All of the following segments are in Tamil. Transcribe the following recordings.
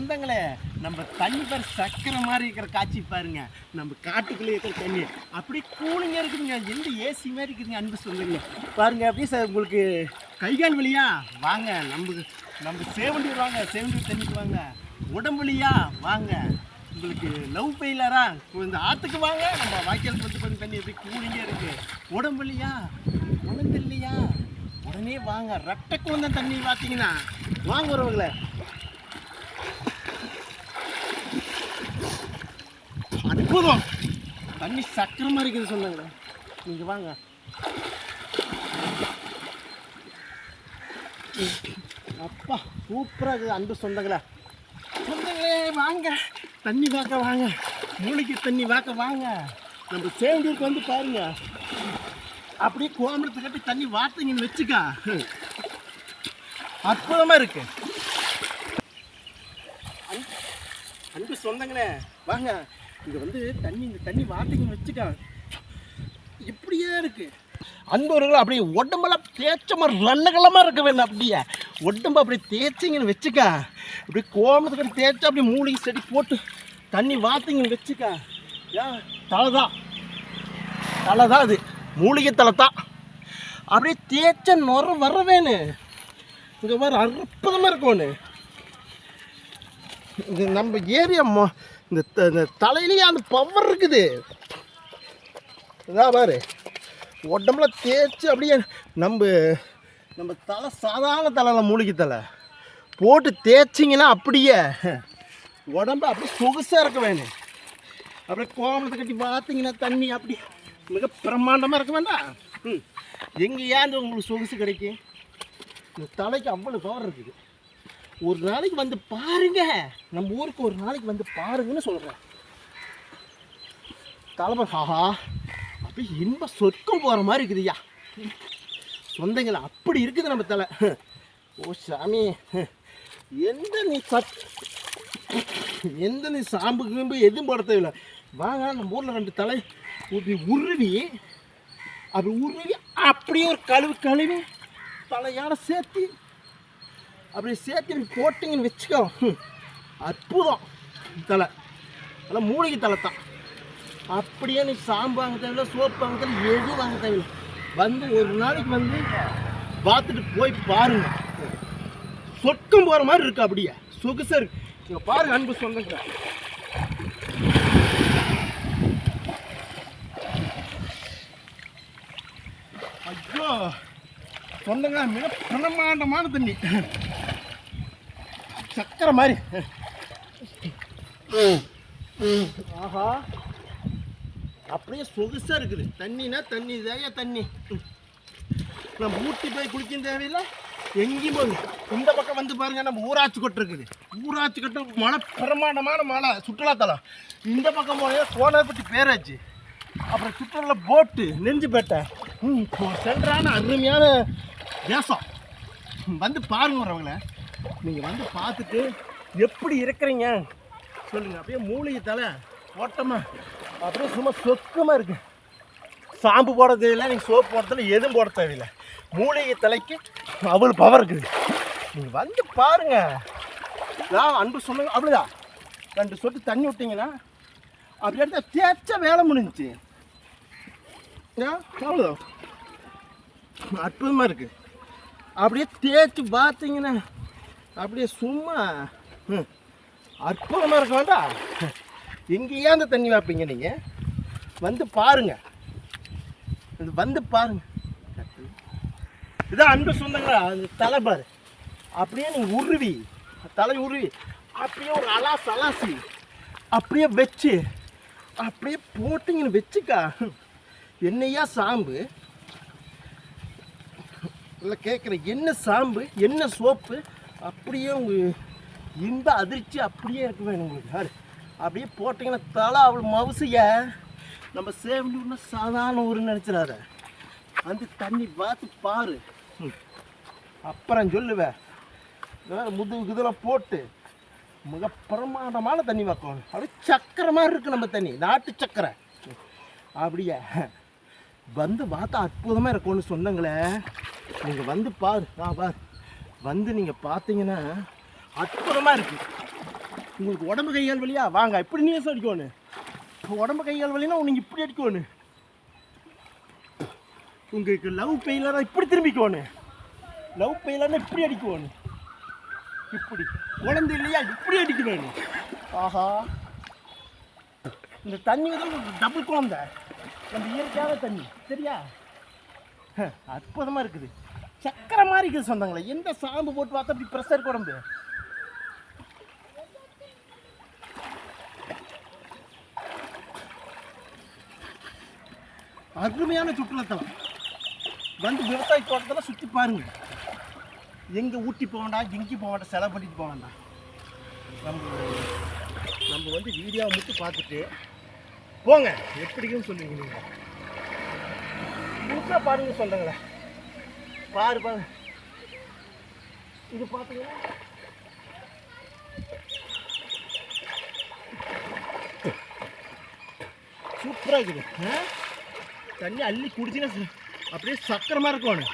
சொந்தங்களே, நம்ம தண்ணி பாரு சக்கரை மாதிரி இருக்கிற காட்சி பாருங்க. நம்ம காட்டுக்குள்ளே இருக்கிற தண்ணி அப்படி கூலிங்காக இருக்குதுங்க. எந்த ஏசி மாதிரி இருக்குதுங்க. அன்பு சொந்தங்களே பாருங்க. அப்படியே சார் உங்களுக்கு கைகால் வலியா வாங்க, நம்ம சேவண்டூர் வாங்க, சேவண்டூர் தண்ணிக்கு வாங்க. உடம்பு வலியா வாங்க, உங்களுக்கு லவ் ஃபெயிலரா இந்த ஆற்றுக்கு வாங்க. நம்ம வாய்க்காலுக்கு வந்து கொஞ்சம் தண்ணி எப்படி கூலிங்காக இருக்குது. உடம்பு வலியா உடம்பு இல்லையா உடனே வாங்க. ரெட்டைக்கு வந்த தண்ணி பார்த்தீங்கன்னா வாங்க வரவங்களே. அற்புதம், தண்ணி சக்கரமாக இருக்குது சொன்னாங்களே. நீங்கள் வாங்க. அப்பா சூப்பராக இருக்குது. அன்பு சொந்தங்களே வாங்க, தண்ணி பார்க்க வாங்க, மூளைக்கு தண்ணி பார்க்க வாங்க. நம்ம சேவண்டூருக்கு வந்து பாருங்க. அப்படியே கோமரத்தை கட்டி தண்ணி வார்த்தைங்கன்னு வச்சுக்கா, அற்புதமாக இருக்கு. அன்பு சொந்தங்களே வாங்க, இங்கே வந்து இந்த தண்ணி வார்த்தைங்கன்னு வச்சுக்கா, இப்படியே இருக்கு. அன்பவர்கள் அப்படியே உடம்பெல்லாம் தேய்ச்ச மாதிரி ரன்னகலமாக இருக்க வேணும். அப்படியே உடம்பு அப்படி தேய்ச்சிங்கன்னு வச்சுக்கா, அப்படியே கோமத்துக்கு தேய்ச்சா அப்படியே மூலிகை செடி போட்டு தண்ணி வார்த்தைங்கன்னு வச்சுக்கா. ஏன் தலை தான் அது, மூலிகை தலை தான். அப்படியே தேய்ச்ச நுர வர வேணும். இங்கே மாதிரி அற்புதமாக இருக்கோன்னு. இது நம்ம ஏரியா இந்த தலையிலேயே அந்த பவர் இருக்குது. இதான் பாரு, உடம்புல தேய்ச்சி அப்படியே நம்ம தலை சாதாரண தலையில் மூலிகை தலை போட்டு தேய்ச்சிங்கன்னா அப்படியே உடம்பு அப்படியே சொகுசாக இருக்க வேணும். அப்படியே கோமத்தை கட்டி பார்த்தீங்கன்னா தண்ணி அப்படி மிக பிரம்மாண்டமாக இருக்க வேண்டாம். எங்கேயாந்து உங்களுக்கு சொகுசு கிடைக்கும். இந்த தலைக்கு அவ்வளோ பவர் இருக்குது. ஒரு நாளைக்கு வந்து பாருங்க, நம்ம ஊருக்கு ஒரு நாளைக்கு வந்து பாருங்கன்னு சொல்கிறேன். தலைமை ஆஹா அப்படி இன்ப சொர்க்கம் போகிற மாதிரி இருக்குதுய்யா சொந்தங்களை. அப்படி இருக்குது நம்ம தலை. ஓ சாமி, எந்த நீ சாம்பு கிம்பு எதுவும் போட தேவையில்லை. வாங்க, நம்ம ஊரில் 2 தலை உருவி அப்படியே ஒரு கழுவி தலையால் சேர்த்து அப்படி சேர்த்து போட்டிங்கன்னு வச்சுக்கோ, அற்புதம் தலை. அதெல்லாம் மூலிகை தலை தான். அப்படியே நீ சாம்பு வாங்க தேவையில்லை, சோப்பு வாங்க தேவையில்லை, எதுவும் வாங்க தேவையில்லை. வந்து ஒரு நாளைக்கு வந்து பார்த்துட்டு போய் பாருங்க, சொர்க்கம் போகிற மாதிரி இருக்கு. அப்படியே சொகுசாக இருக்கு. இங்கே பாருங்க அன்பு சொந்தங்க. ஐயோ சொந்தங்க, மிக பிரமாண்டமான தண்ணி, சக்கரை மாதிரி. ஆஹா அப்படியே சொகுசாக இருக்குது. தண்ணினா தண்ணி தேவையா தண்ணி. நம்ம ஊட்டி போய் குளிக்க தேவையில்லை, எங்கேயும் போய் இந்த பக்கம் வந்து பாருங்க. நம்ம ஊராட்சி கொட்டை இருக்குது. ஊராட்சி கொட்டை மழை பிரமாண்டமான மழை சுற்றுலாத்தலம். இந்த பக்கம் போய் கோனார்பட்டி பேராச்சு, அப்புறம் சுற்றுலா போட்டு நெஞ்சுப்பேட்டை சென்றான அருமையான தேசம். வந்து பாருங்க வரவங்கள. நீங்கள் வந்து பார்த்துட்டு எப்படி இருக்கிறீங்க சொல்லுங்கள். அப்படியே மூலிகை தலை ஓட்டமாக அப்படியே சும்மா சொக்கமாக இருக்குது. சாம்பு போட தேவையில்லை, நீங்கள் சோப்பு போடுறதில்ல, எதுவும் போட தேவையில்லை. மூலிகை தலைக்கு அவ்வளோ பவர் இருக்குது. நீங்கள் வந்து பாருங்கள். நான் அன்பு சொன்னாங்க அப்படிதான். 2 சொட்டு தண்ணி விட்டிங்கன்னா அப்படி எடுத்தா தேய்ச்சா வேலை முடிஞ்சிச்சு. அவ்வளோதான், அற்புதமாக இருக்குது. அப்படியே தேய்ச்சி பார்த்தீங்கன்னா அப்படியே சும்மா அற்புதமாக இருக்க வேண்டாம். எங்கேயா அந்த தண்ணி வைப்பீங்க நீங்கள்? வந்து பாருங்கள், வந்து பாருங்கள். இதான் அன்பு சொந்தங்களா. அந்த தலை பாரு, அப்படியே நீங்கள் தலை உருவி அப்படியே ஒரு அலாசி அப்படியே வச்சு அப்படியே போட்டிங்கன்னு வச்சுக்கா. என்னையா சாம்பு இல்லை கேட்குறேன், என்ன சாம்பு என்ன சோப்பு, அப்படியே உங்கள் இந்த அதிர்ச்சி அப்படியே இருக்க வேணும் உங்களுக்கு. அப்படியே போட்டிங்கன்னா தலை அவ்வளோ மவுசிய. நம்ம சேவண்டூர்னா சாதாரண ஊருன்னு நினச்சிடாத. வந்து தண்ணி பார்த்து பாரு, அப்புறம் சொல்லுவேன். முதுகு இதெல்லாம் போட்டு மிக பிரமாண்டமான தண்ணி வைக்கணும். அப்படியே சக்கரை மாதிரி இருக்குது நம்ம தண்ணி, நாட்டு சக்கரை. அப்படியே வந்து பார்த்தா அற்புதமாக இருக்கும்னு சொன்னங்களே. நீங்கள் வந்து பாரு, பாரு வந்து நீங்கள் பார்த்தீங்கன்னா அற்புதமாக இருக்குது. உங்களுக்கு உடம்பு கையால் வலியா வாங்க இப்படி நீ அடிக்கணும். உடம்பு கையால் வலினா நீங்கள் இப்படி அடிக்கணும். உங்களுக்கு லவ் பெயிலராக இப்படி திரும்பிக்கணும். லவ் பெயிலர்னா இப்படி அடிக்கணும். இப்படி குழந்தை இல்லையா இப்படி அடிக்க வேணும். ஆஹா, இந்த தண்ணி வந்து டபுள் குழந்தை, நம்ம இயற்கையான தண்ணி சரியா, அற்புதமாக இருக்குது. சக்கரை மாதிரி இருக்குது சொந்தங்களே. எந்த சாம்பு போட்டு பார்த்தா அப்படி ப்ரெஷர் குழம்பு. அருமையான சுற்றுலாத்தலம். வந்து விவசாய தோட்டத்தில் சுற்றி பாருங்க. எங்கே ஊட்டி போக வேண்டாம், எங்கேயும் போக வேண்டாம், செலவு பண்ணிட்டு போக வேண்டாம். நம்ம வந்து வீடியோவை மட்டும் பார்த்துட்டு போங்க. எப்படின்னு சொல்லுவீங்க நீங்கள் புதுசாக பாருங்க சொல்கிறேங்களே. பாரு இது பார்த்தீங்கன்னா சூப்பராக இருக்குது. தண்ணி அள்ளி குடிச்சின்னா அப்படியே சக்கரை மாதிரி இருக்கணும்.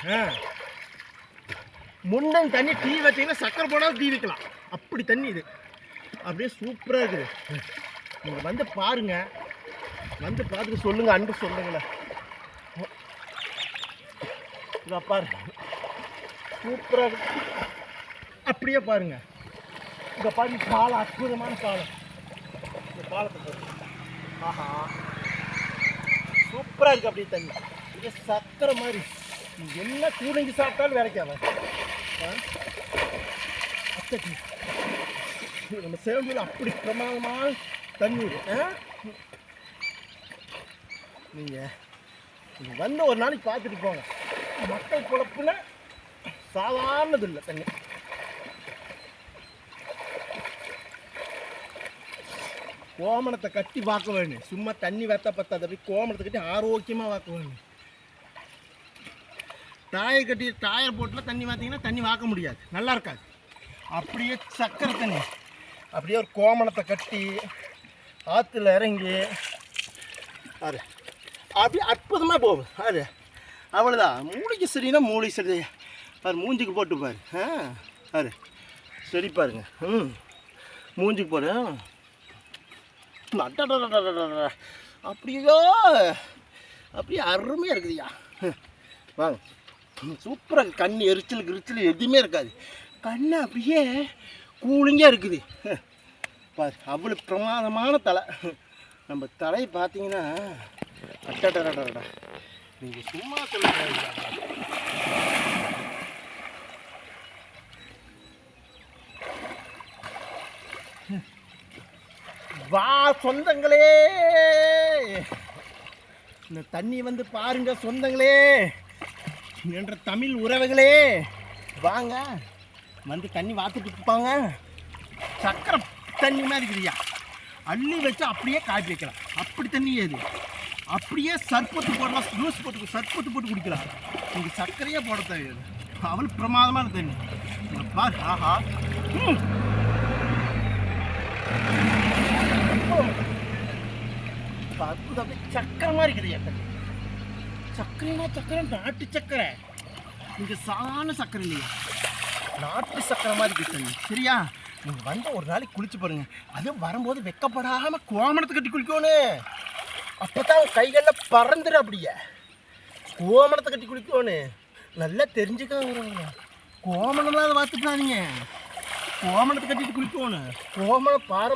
முன்ன தண்ணி டீ வச்சிங்கன்னா சக்கரை போடாமல் டீ வைக்கலாம். அப்படி தண்ணி இது அப்படியே சூப்பராக இருக்குது. நீங்கள் வந்து பாருங்கள், வந்து பார்த்துட்டு சொல்லுங்கள், அன்பு சொல்லுங்களேன். இதை பாருங்க சூப்பராக இருக்கு. அப்படியே பாருங்கள். இதை பாருங்க பாலம், அற்புதமான பாலம். இந்த பாலத்தை பாருங்க. ஆஹா சூப்பராக இருக்குது. அப்படியே தண்ணி இது சக்கரை மாதிரி. என்ன கூலிங்கி சாப்பிட்டாலும் வேலைக்காம. நம்ம சேவந்தியில் அப்படி பிரமாதமான தண்ணீர். நீங்கள் வந்து ஒரு நாளைக்கு பார்த்துட்டு போங்க. மக்கள் குழப்புல சாதாரணது இல்லை தண்ணி. கோமணத்தை கட்டி பார்க்க வேணும். சும்மா தண்ணி வெத்த பத்தாது. அப்படி கோமணத்தை கட்டி ஆரோக்கியமாக பார்க்க வேணும். டயர் கட்டி டயர் போட்டில் தண்ணி பார்த்தீங்கன்னா தண்ணி வாக்க முடியாது, நல்லா இருக்காது. அப்படியே சக்கரை தண்ணி அப்படியே ஒரு கோமணத்தை கட்டி ஆற்றுல இறங்கி அது அப்படியே அற்புதமாக போகும். அது அவ்வளோதான். மூளைக்கு சரினா மூளை சரி பாரு. மூஞ்சிக்கு போட்டு பாரு. பாரு சரி பாருங்க. மூஞ்சிக்கு போடு. அப்படியோ அப்படியே அருமையாக இருக்குதுய்யா. வாங்க சூப்பராக. கண் எரிச்சல் எதுவுமே இருக்காது. கண் அப்படியே கூலிங்காக இருக்குது. பாரு அவ்வளோ பிரமாதமான தலை. நம்ம தலை பார்த்தீங்கன்னா அட்டடா நீங்கள் சும்மா சொல்லுங்க. வா சொந்தங்களே, இந்த தண்ணி வந்து பாருங்க சொந்தங்களே என்ற தமிழ் உறவுகளே. வாங்க வந்து தண்ணி வாத்துட்டு இருப்பாங்க. சக்கரை தண்ணி மாதிரி இருக்குதுயா. அள்ளி வச்சு அப்படியே காய்ச்சி வைக்கலாம். அப்படி தண்ணி ஏது அப்படியே சர்பத்து போடலாம். ஜூஸ் போட்டு சர்பத்து போட்டு குடிக்கலாம். நீங்கள் சர்க்கரையே போட தேவையாது. அவ்வளோ பிரமாதமான தண்ணி பாரு. ஆஹா அற்புதம். சக்கரை மாதிரி இருக்குது என் தண்ணி. சக்கரைனா சக்கரை, நாட்டு சக்கரை. இங்கே சாதாரண சக்கரை இல்லையா, நாட்டு சக்கரை மாதிரி இருக்குது தண்ணி சரியா. நீங்கள் வந்து ஒரு நாளைக்கு குளிச்சு பாருங்க. அதுவும் வரும்போது வெக்கப்படாமல் கோமணத்தை கட்டி குளிக்கணும். அப்போ தான் கைகளில் பறந்துடு. அப்படியே கோமணத்தை கட்டி குளிக்கணும். நல்லா தெரிஞ்சுக்காங்க. கோமணம்லாம் அதை பார்த்துட்டாதீங்க. கோமணத்தை கட்டிட்டு குளிக்கணும். கோமணம் பார